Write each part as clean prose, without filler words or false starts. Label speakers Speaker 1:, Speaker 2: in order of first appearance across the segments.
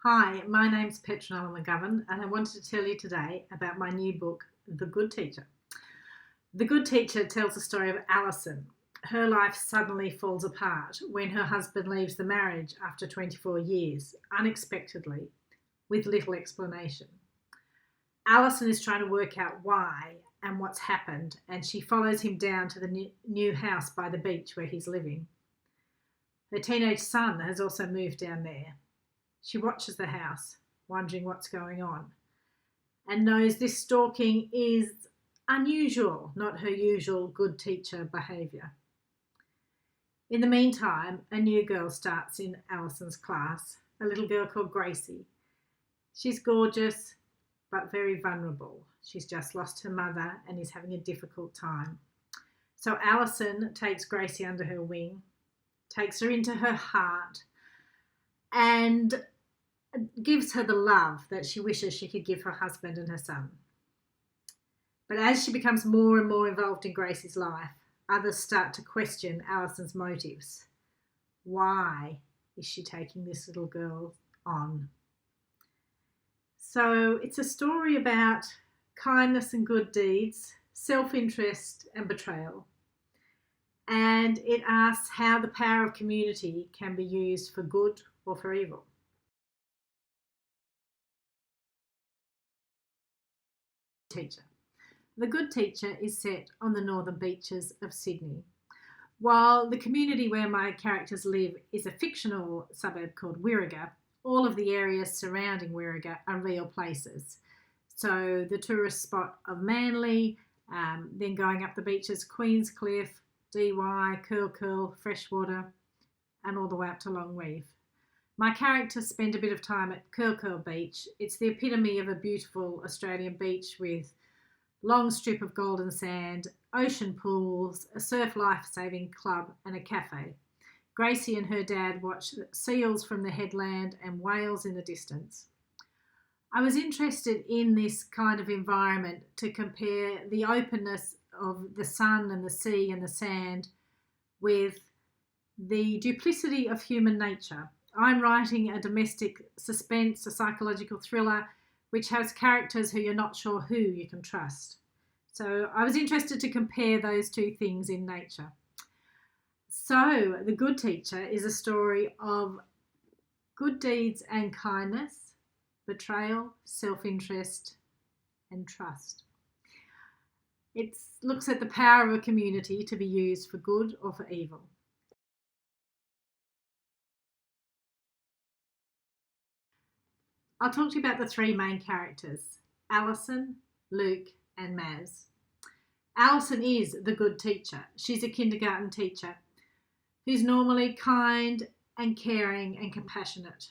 Speaker 1: Hi, my name's Petronella McGovern, and I wanted to tell you today about my new book, The Good Teacher. The Good Teacher tells the story of Allison. Her life suddenly falls apart when her husband leaves the marriage after 24 years, unexpectedly, with little explanation. Allison is trying to work out why and what's happened, and she follows him down to the new house by the beach where he's living. Her teenage son has also moved down there. She watches the house, wondering what's going on, and knows this stalking is unusual, not her usual good teacher behaviour. In the meantime, a new girl starts in Allison's class, a little girl called Gracie. She's gorgeous, but very vulnerable. She's just lost her mother and is having a difficult time. So Allison takes Gracie under her wing, takes her into her heart, and gives her the love that she wishes she could give her husband and her son. But as she becomes more and more involved in Gracie's life, others start to question Allison's motives. Why is she taking this little girl on? So it's a story about kindness and good deeds, self-interest and betrayal. And it asks how the power of community can be used for good or for evil. Teacher. The Good Teacher is set on the northern beaches of Sydney. While the community where my characters live is a fictional suburb called Wirraga, all of the areas surrounding Wirraga are real places. So the tourist spot of Manly, then going up the beaches, Queenscliff, DY, Curl, Freshwater, and all the way up to Longreef. My characters spend a bit of time at Curl Beach. It's the epitome of a beautiful Australian beach with long strip of golden sand, ocean pools, a surf life-saving club and a cafe. Gracie and her dad watch seals from the headland and whales in the distance. I was interested in this kind of environment to compare the openness of the sun and the sea and the sand with the duplicity of human nature. I'm writing a domestic suspense, a psychological thriller, which has characters who you're not sure who you can trust. So I was interested to compare those two things in nature. So The Good Teacher is a story of good deeds and kindness, betrayal, self-interest, and trust. It looks at the power of a community to be used for good or for evil. I'll talk to you about the three main characters, Allison, Luke, and Maz. Allison is the good teacher. She's a kindergarten teacher who's normally kind and caring and compassionate.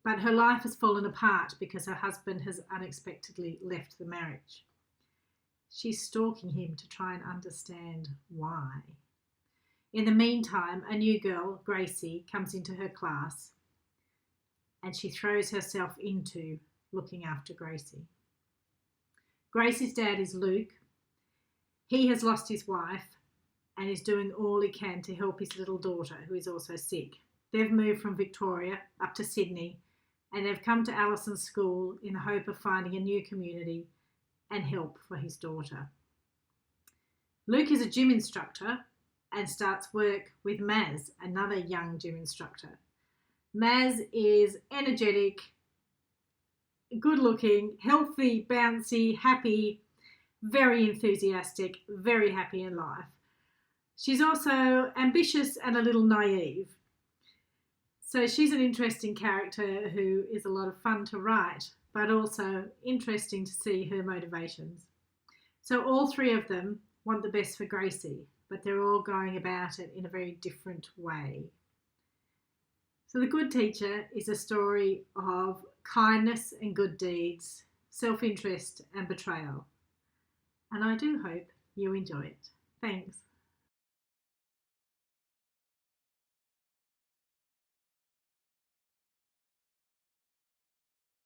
Speaker 1: But her life has fallen apart because her husband has unexpectedly left the marriage. She's stalking him to try and understand why. In the meantime, a new girl, Gracie, comes into her class and she throws herself into looking after Gracie. Gracie's dad is Luke. He has lost his wife and is doing all he can to help his little daughter, who is also sick. They've moved from Victoria up to Sydney and they've come to Allison's school in the hope of finding a new community and help for his daughter. Luke is a gym instructor and starts work with Maz, another young gym instructor. Maz is energetic, good looking, healthy, bouncy, happy, very enthusiastic, very happy in life. She's also ambitious and a little naive. So she's an interesting character who is a lot of fun to write, but also interesting to see her motivations. So all three of them want the best for Gracie, but they're all going about it in a very different way. So The Good Teacher is a story of kindness and good deeds, self-interest and betrayal. And I do hope you enjoy it. Thanks.